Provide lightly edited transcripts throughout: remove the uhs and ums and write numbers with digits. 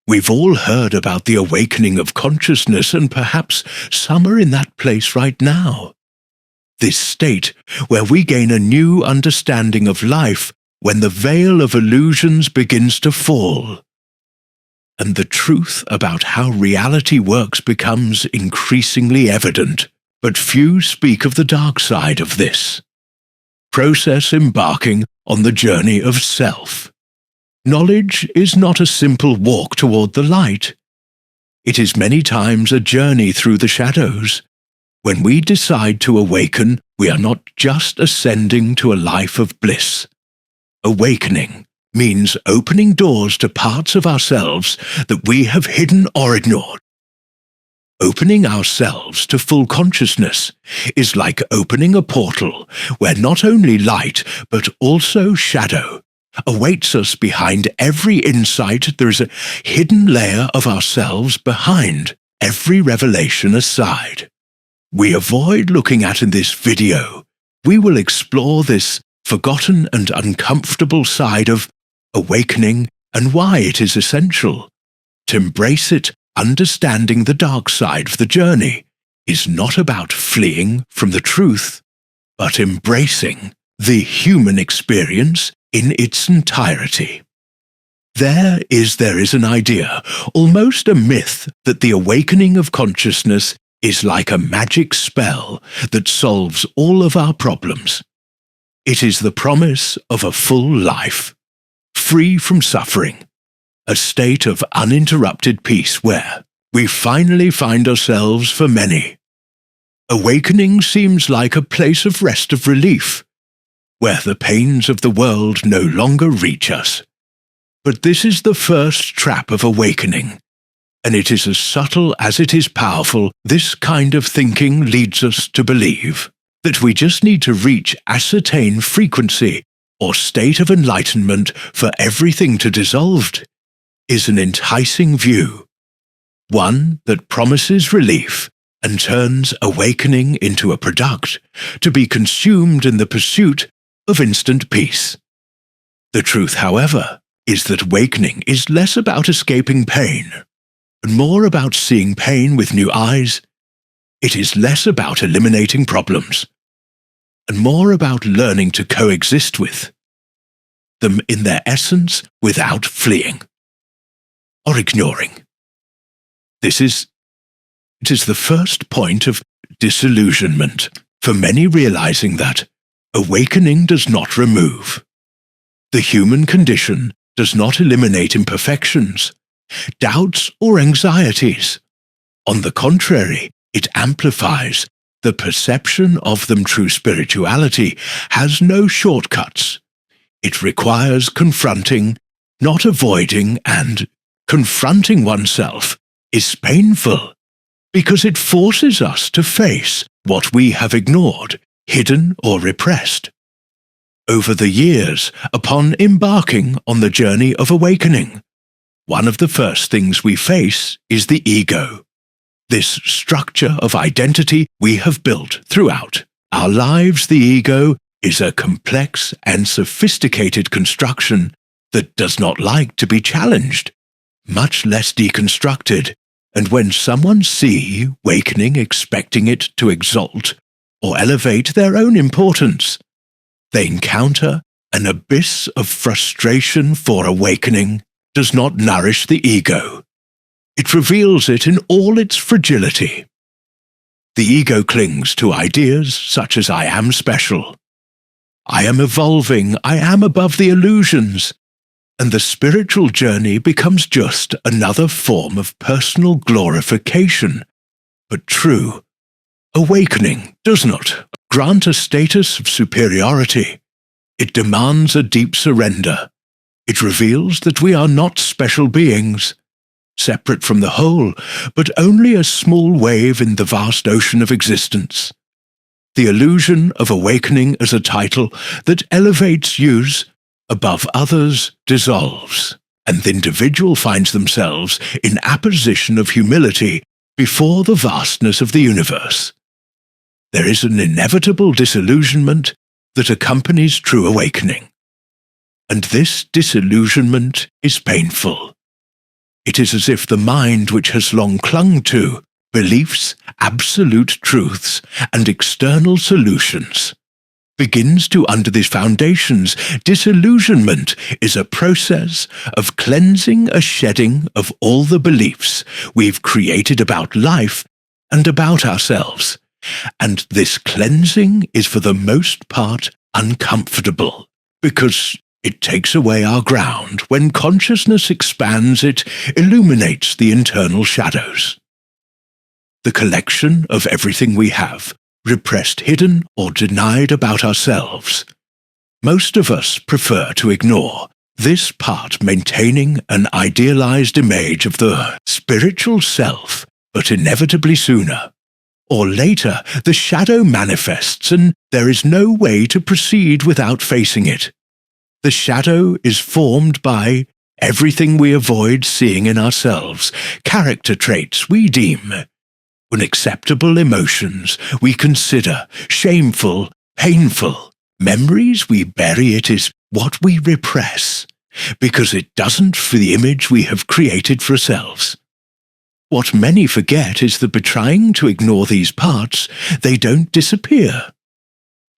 We've all heard about the awakening of consciousness, and perhaps some are in that place right now. This state where we gain a new understanding of life when the veil of illusions begins to fall, and the truth about how reality works becomes increasingly evident, but few speak of the dark side of this process, embarking on the journey of self. Knowledge is not a simple walk toward the light. It is many times a journey through the shadows. When we decide to awaken, we are not just ascending to a life of bliss. Awakening means opening doors to parts of ourselves that we have hidden or ignored. Opening ourselves to full consciousness is like opening a portal where not only light but also shadow awaits us. Behind every insight there is a hidden layer of ourselves behind every revelation aside. We avoid looking at in this video. We will explore this forgotten and uncomfortable side of awakening and why it is essential. To embrace it, understanding the dark side of the journey, is not about fleeing from the truth, but embracing the human experience in its entirety. There is an idea, almost a myth, that the awakening of consciousness is like a magic spell that solves all of our problems. It is the promise of a full life, free from suffering, a state of uninterrupted peace where we finally find ourselves for many. Awakening seems like a place of rest, of relief, where the pains of the world no longer reach us. But this is the first trap of awakening, and it is as subtle as it is powerful. This kind of thinking leads us to believe that we just need to reach ascertained frequency or state of enlightenment for everything to dissolve. Is an enticing view, one that promises relief and turns awakening into a product to be consumed in the pursuit of instant peace. The truth, however, is that awakening is less about escaping pain and more about seeing pain with new eyes. It is less about eliminating problems and more about learning to coexist with them in their essence without fleeing or ignoring. It is the first point of disillusionment for many, realizing that awakening does not remove. The human condition does not eliminate imperfections, doubts, or anxieties. On the contrary, it amplifies the perception of them. True spirituality has no shortcuts. It requires confronting, not avoiding, and confronting oneself is painful because it forces us to face what we have ignored, hidden, or repressed. Over the years, upon embarking on the journey of awakening, one of the first things we face is the ego. This structure of identity we have built throughout our lives. The ego is a complex and sophisticated construction that does not like to be challenged, much less deconstructed, and when someone sees awakening expecting it to exalt or elevate their own importance, they encounter an abyss of frustration. For awakening does not nourish the ego. It reveals it in all its fragility. The ego clings to ideas such as I am special, I am evolving, I am above the illusions, and the spiritual journey becomes just another form of personal glorification. But true awakening does not grant a status of superiority. It demands a deep surrender. It reveals that we are not special beings, separate from the whole, but only a small wave in the vast ocean of existence. The illusion of awakening as a title that elevates use above others dissolves, and the individual finds themselves in apposition of humility before the vastness of the universe. There is an inevitable disillusionment that accompanies true awakening, and this disillusionment is painful. It is as if the mind which has long clung to beliefs, absolute truths, and external solutions begins to, under these foundations, disillusionment is a process of cleansing, a shedding of all the beliefs we've created about life and about ourselves. And this cleansing is for the most part uncomfortable, because it takes away our ground. When consciousness expands, it illuminates the internal shadows. The collection of everything we have, repressed, hidden, or denied about ourselves. Most of us prefer to ignore this part, maintaining an idealized image of the spiritual self, but inevitably sooner or later the shadow manifests, and there is no way to proceed without facing it. The shadow is formed by everything we avoid seeing in ourselves, character traits we deem unacceptable, emotions we consider shameful, painful, memories we bury. It is what we repress, because it doesn't fit the image we have created for ourselves. What many forget is that by trying to ignore these parts, they don't disappear.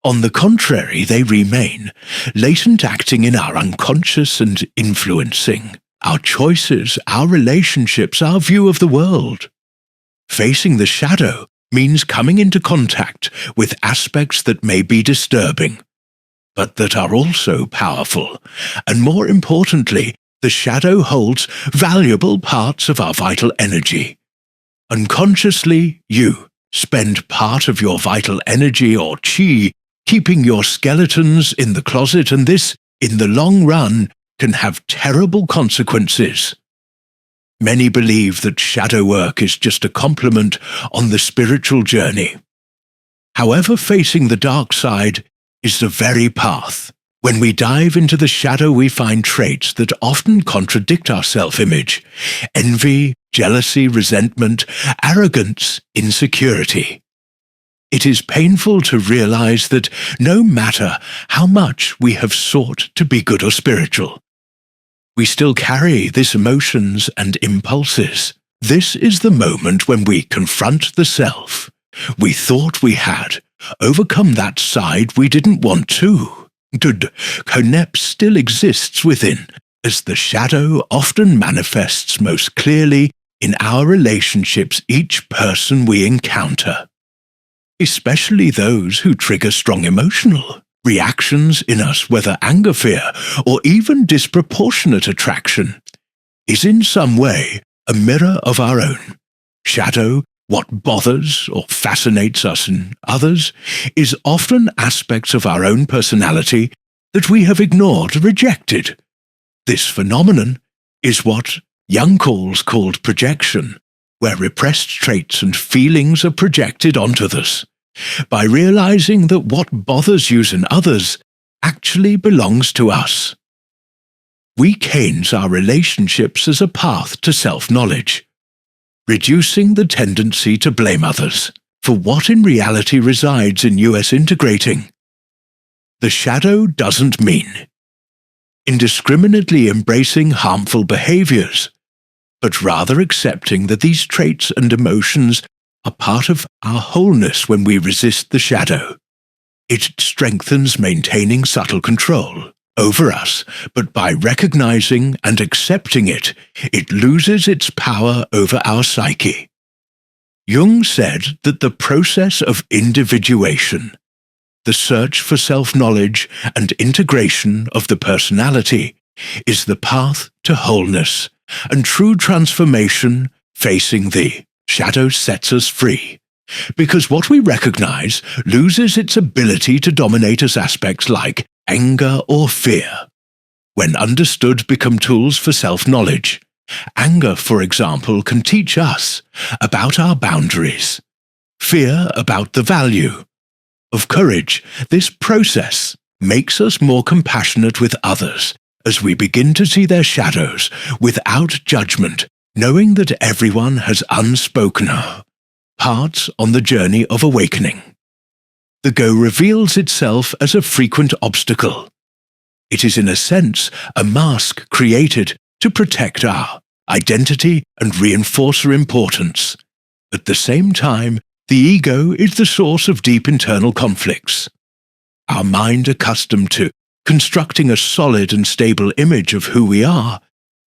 On the contrary, they remain, latent, acting in our unconscious and influencing our choices, our relationships, our view of the world. Facing the shadow means coming into contact with aspects that may be disturbing, but that are also powerful, and more importantly, the shadow holds valuable parts of our vital energy. Unconsciously, you spend part of your vital energy or chi keeping your skeletons in the closet, and this, in the long run, can have terrible consequences. Many believe that shadow work is just a compliment on the spiritual journey. However, facing the dark side is the very path. When we dive into the shadow, we find traits that often contradict our self-image: envy, jealousy, resentment, arrogance, insecurity. It is painful to realize that no matter how much we have sought to be good or spiritual, we still carry these emotions and impulses. This is the moment when we confront the self we thought we had, overcome that side we didn't want to. Connect still exists within, as the shadow often manifests most clearly in our relationships, each person we encounter, especially those who trigger strong emotional reactions in us, whether anger, fear, or even disproportionate attraction, is in some way a mirror of our own shadow. What bothers or fascinates us in others is often aspects of our own personality that we have ignored or rejected. This phenomenon is what Jung called projection, where repressed traits and feelings are projected onto us. By realizing that what bothers you in others actually belongs to us, we cleanse our relationships as a path to self-knowledge, reducing the tendency to blame others for what in reality resides in us. Integrating the shadow doesn't mean indiscriminately embracing harmful behaviors, but rather accepting that these traits and emotions are part of our wholeness. When we resist the shadow, it strengthens maintaining subtle control over us, but by recognizing and accepting it, it loses its power over our psyche. Jung said that the process of individuation, the search for self-knowledge and integration of the personality, is the path to wholeness and true transformation. Facing the shadow sets us free, because what we recognize loses its ability to dominate us. Aspects like anger or fear, when understood, become tools for self-knowledge. Anger, for example, can teach us about our boundaries, fear about the value of courage. This process makes us more compassionate with others as we begin to see their shadows without judgment, knowing that everyone has unspoken parts on the journey of awakening. The go reveals itself as a frequent obstacle. It is in a sense a mask created to protect our identity, and reinforcer importance. At the same time, the ego is the source of deep internal conflicts. Our mind, accustomed to constructing a solid and stable image of who we are,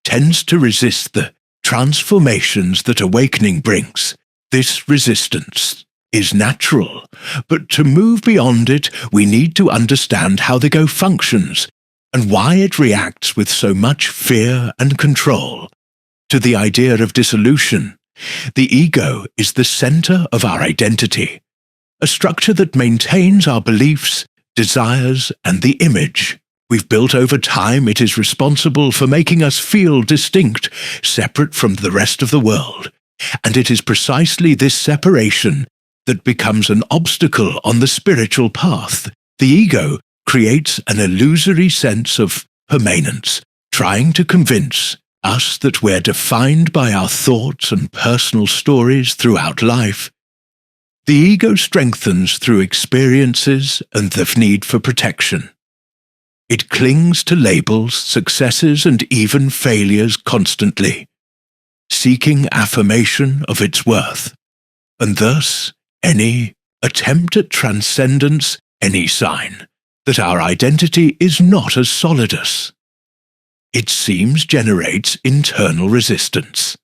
tends to resist the transformations that awakening brings. This resistance is natural, but to move beyond it, we need to understand how the ego functions and why it reacts with so much fear and control. To the idea of dissolution, the ego is the center of our identity, a structure that maintains our beliefs, desires, and the image we've built over time. It is responsible for making us feel distinct, separate from the rest of the world, and it is precisely this separation that becomes an obstacle on the spiritual path. The ego creates an illusory sense of permanence, trying to convince us that we're defined by our thoughts and personal stories throughout life. The ego strengthens through experiences and the need for protection. It clings to labels, successes, and even failures constantly, seeking affirmation of its worth, and thus any attempt at transcendence, any sign that our identity is not as solid as it seems, generates internal resistance.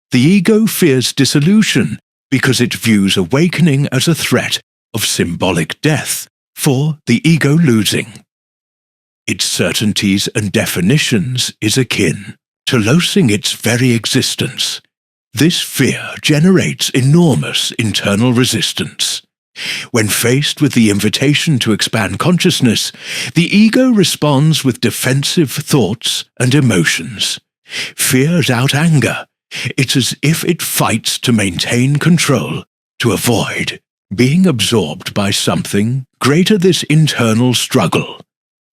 The ego fears dissolution because it views awakening as a threat of symbolic death for the ego losing. Its certainties and definitions is akin to losing its very existence. This fear generates enormous internal resistance. When faced with the invitation to expand consciousness, the ego responds with defensive thoughts and emotions. Fears out anger. It's as if it fights to maintain control, to avoid being absorbed by something greater. This internal struggle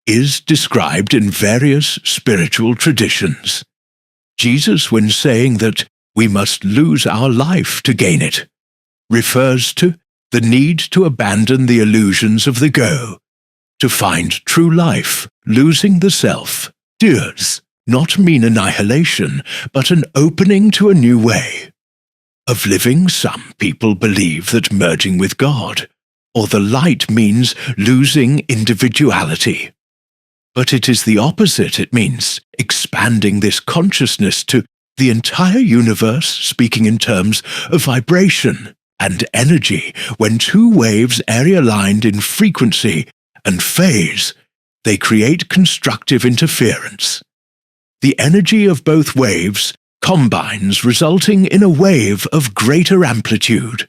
is described in various spiritual traditions. Jesus, when saying that we must lose our life to gain it, refers to the need to abandon the illusions of the ego, to find true life. Losing the self does not mean annihilation, but an opening to a new way of living. Some people believe that merging with God or the light means losing individuality. But it is the opposite. It means expanding this consciousness to the entire universe, speaking in terms of vibration and energy. When two waves are aligned in frequency and phase, they create constructive interference. The energy of both waves combines, resulting in a wave of greater amplitude.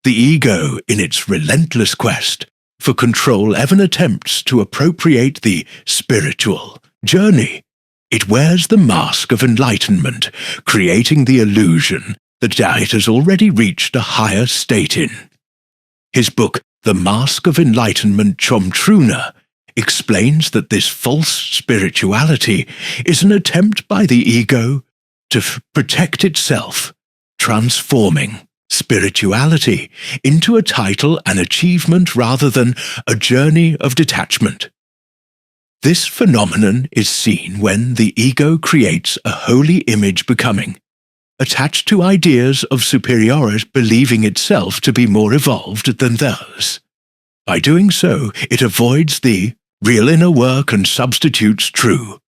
The ego, in its relentless quest for control, even attempts to appropriate the spiritual journey. It wears the mask of enlightenment, creating the illusion that it has already reached a higher state in. His book, The Mask of Enlightenment, Chomtruna, explains that this false spirituality is an attempt by the ego to protect itself, transforming spirituality into a title and achievement rather than a journey of detachment. This phenomenon is seen when the ego creates a holy image, becoming attached to ideas of superiority, believing itself to be more evolved than theirs. By doing so, it avoids the real inner work and substitutes true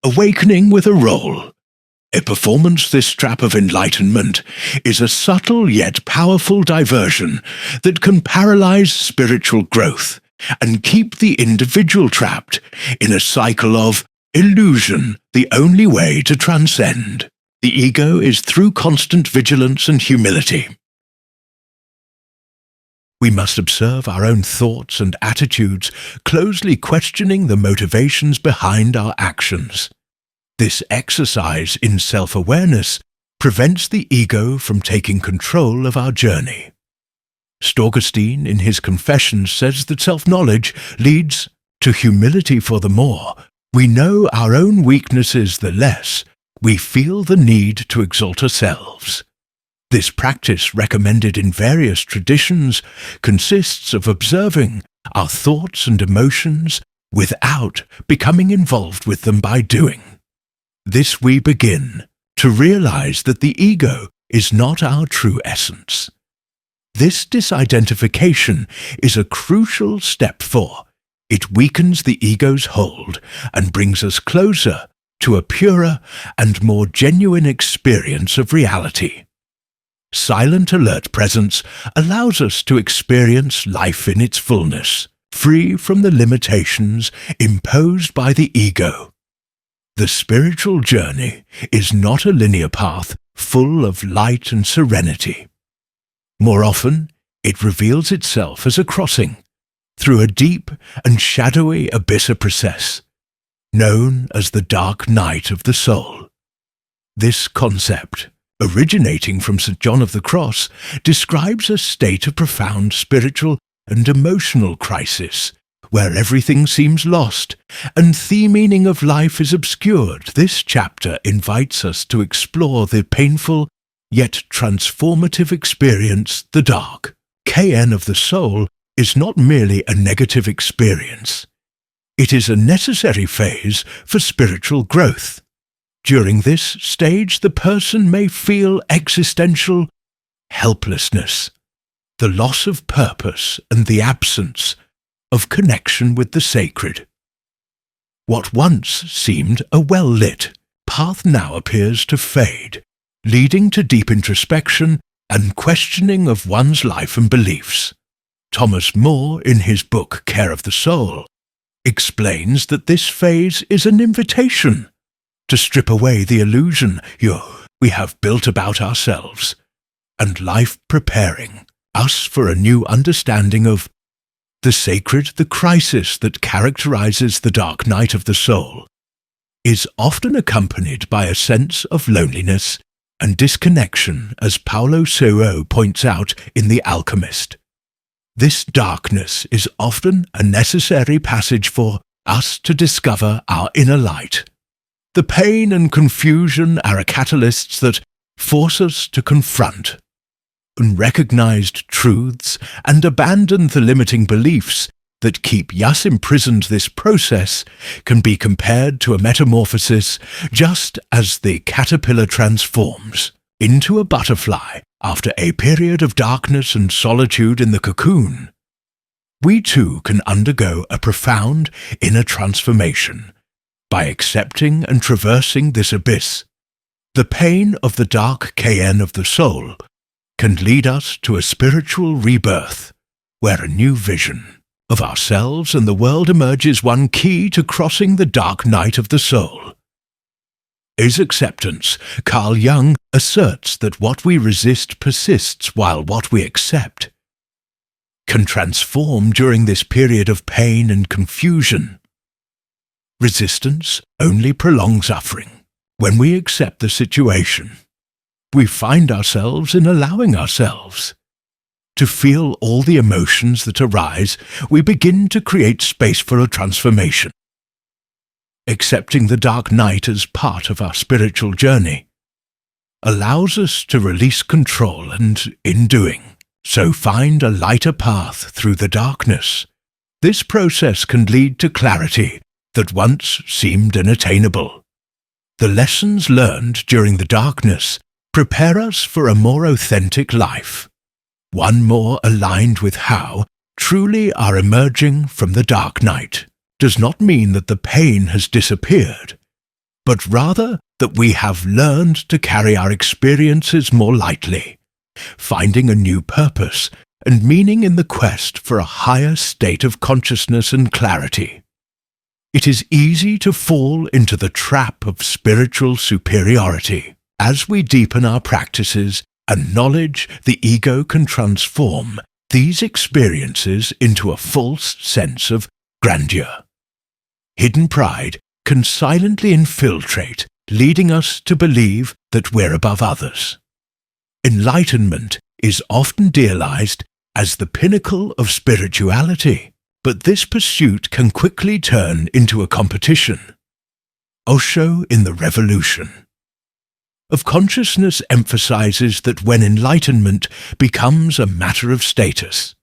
awakening with a role, a performance. This trap of enlightenment is a subtle yet powerful diversion that can paralyze spiritual growth and keep the individual trapped in a cycle of illusion. The only way to transcend the ego is through constant vigilance and humility. We must observe our own thoughts and attitudes, closely questioning the motivations behind our actions. This exercise in self-awareness prevents the ego from taking control of our journey. Augustine, in his Confessions, says that self-knowledge leads to humility, for the more we know our own weaknesses, the less we feel the need to exalt ourselves. This practice, recommended in various traditions, consists of observing our thoughts and emotions without becoming involved with them by doing. This we begin to realize that the ego is not our true essence. This disidentification is a crucial step, for it weakens the ego's hold and brings us closer to a purer and more genuine experience of reality. Silent alert presence allows us to experience life in its fullness, free from the limitations imposed by the ego. The spiritual journey is not a linear path full of light and serenity. More often, it reveals itself as a crossing through a deep and shadowy abyss process, known as the dark night of the soul. This concept, originating from St. John of the Cross, describes a state of profound spiritual and emotional crisis, where everything seems lost and the meaning of life is obscured. This chapter invites us to explore the painful yet transformative experience. The dark KN of the soul is not merely a negative experience. It is a necessary phase for spiritual growth. During this stage, the person may feel existential helplessness, the loss of purpose, and the absence of connection with the sacred. What once seemed a well-lit path now appears to fade, leading to deep introspection and questioning of one's life and beliefs. Thomas More, in his book Care of the Soul, explains that this phase is an invitation to strip away the illusion we have built about ourselves, and life preparing us for a new understanding of the sacred. The crisis that characterizes the dark night of the soul is often accompanied by a sense of loneliness and disconnection, as Paulo Coelho points out in The Alchemist. This darkness is often a necessary passage for us to discover our inner light. The pain and confusion are catalysts that force us to confront unrecognized truths and abandon the limiting beliefs that keep us imprisoned. This process can be compared to a metamorphosis, just as the caterpillar transforms into a butterfly after a period of darkness and solitude in the cocoon. We too can undergo a profound inner transformation by accepting and traversing this abyss. The pain of the dark KN of the soul can lead us to a spiritual rebirth, where a new vision of ourselves and the world emerges. One key to crossing the dark night of the soul is acceptance. Carl Jung asserts that what we resist persists, while what we accept can transform during this period of pain and confusion. Resistance only prolongs suffering. When we accept the situation, we find ourselves in allowing ourselves to feel all the emotions that arise. We begin to create space for a transformation. Accepting the dark night as part of our spiritual journey allows us to release control and, in doing so, find a lighter path through the darkness. This process can lead to clarity that once seemed unattainable. The lessons learned during the darkness prepare us for a more authentic life, one more aligned with how truly are emerging from the dark night. Does not mean that the pain has disappeared, but rather that we have learned to carry our experiences more lightly, finding a new purpose and meaning in the quest for a higher state of consciousness and clarity. It is easy to fall into the trap of spiritual superiority. As we deepen our practices and knowledge, the ego can transform these experiences into a false sense of grandeur. Hidden pride can silently infiltrate, leading us to believe that we're above others. Enlightenment is often idealized as the pinnacle of spirituality, but this pursuit can quickly turn into a competition. Osho, in The Revolution of Consciousness, emphasizes that when enlightenment becomes a matter of status,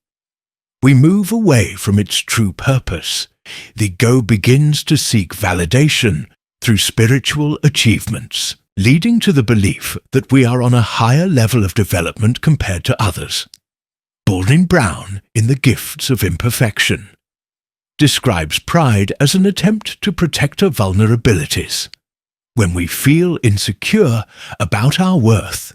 we move away from its true purpose. The ego begins to seek validation through spiritual achievements. leading to the belief that we are on a higher level of development compared to others. Baldwin Brown, in The Gifts of Imperfection, describes pride as an attempt to protect our vulnerabilities. When we feel insecure about our worth,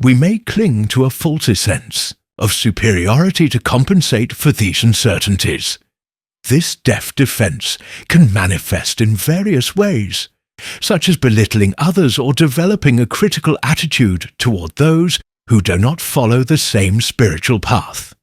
we may cling to a faulty sense of superiority to compensate for these uncertainties. This deft defense can manifest in various ways, such as belittling others or developing a critical attitude toward those who do not follow the same spiritual path.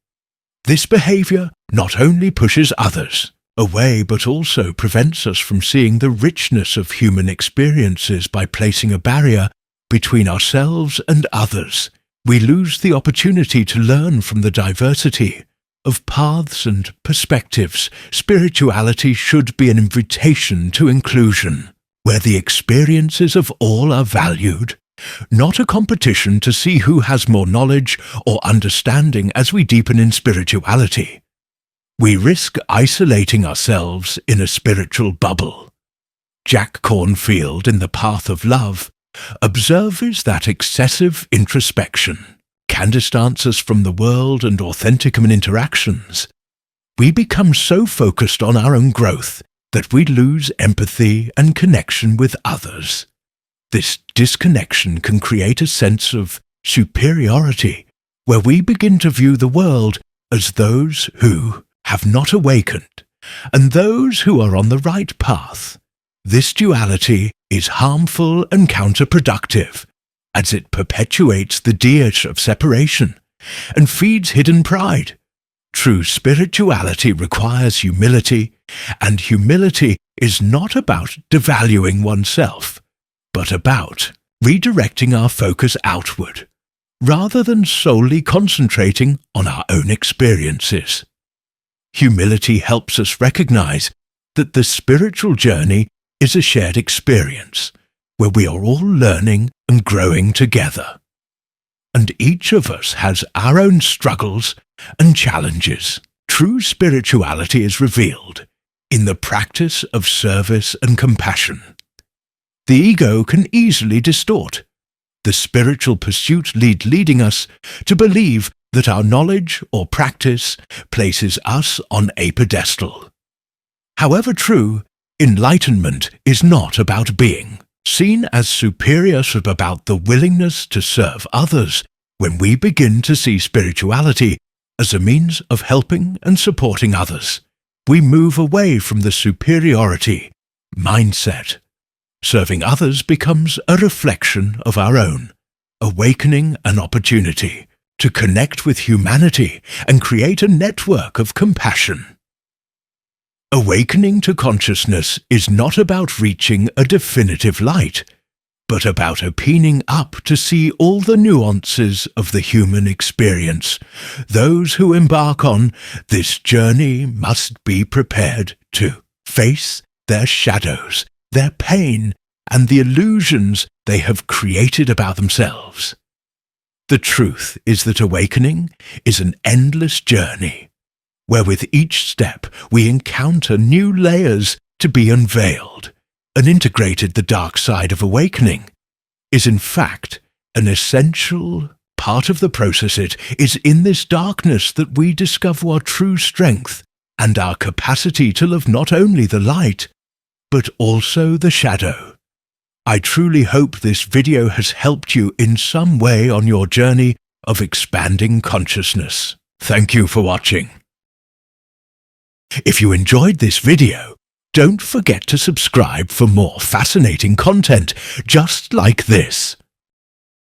This behavior not only pushes others away but also prevents us from seeing the richness of human experiences by placing a barrier between ourselves and others. We lose the opportunity to learn from the diversity of paths and perspectives. Spirituality should be an invitation to inclusion, where the experiences of all are valued, not a competition to see who has more knowledge or understanding. As we deepen in spirituality, we risk isolating ourselves in a spiritual bubble. Jack Cornfield, in The Path of Love, observes that excessive introspection can distance us from the world and authentic human interactions. We become so focused on our own growth that we lose empathy and connection with others. This disconnection can create a sense of superiority, where we begin to view the world as those who have not awakened and those who are on the right path. This duality is harmful and counterproductive, as it perpetuates the diet of separation and feeds hidden pride. True spirituality requires humility, and humility is not about devaluing oneself, but about redirecting our focus outward, rather than solely concentrating on our own experiences. Humility helps us recognize that the spiritual journey is a shared experience, where we are all learning and growing together. And each of us has our own struggles and challenges. True spirituality is revealed in the practice of service and compassion. The ego can easily distort the spiritual pursuit, leading us to believe that our knowledge or practice places us on a pedestal. However true, enlightenment is not about being seen as superior, but about the willingness to serve others. When we begin to see spirituality as a means of helping and supporting others, we move away from the superiority mindset. Serving others becomes a reflection of our own awakening, an opportunity to connect with humanity and create a network of compassion. Awakening to consciousness is not about reaching a definitive light, but about opening up to see all the nuances of the human experience. Those who embark on this journey must be prepared to face their shadows, their pain, and the illusions they have created about themselves. The truth is that awakening is an endless journey, where with each step we encounter new layers to be unveiled. And integrated, the dark side of awakening is in fact an essential part of the process. It is in this darkness that we discover our true strength and our capacity to love not only the light, but also the shadow. I truly hope this video has helped you in some way on your journey of expanding consciousness. Thank you for watching. If you enjoyed this video, don't forget to subscribe for more fascinating content just like this.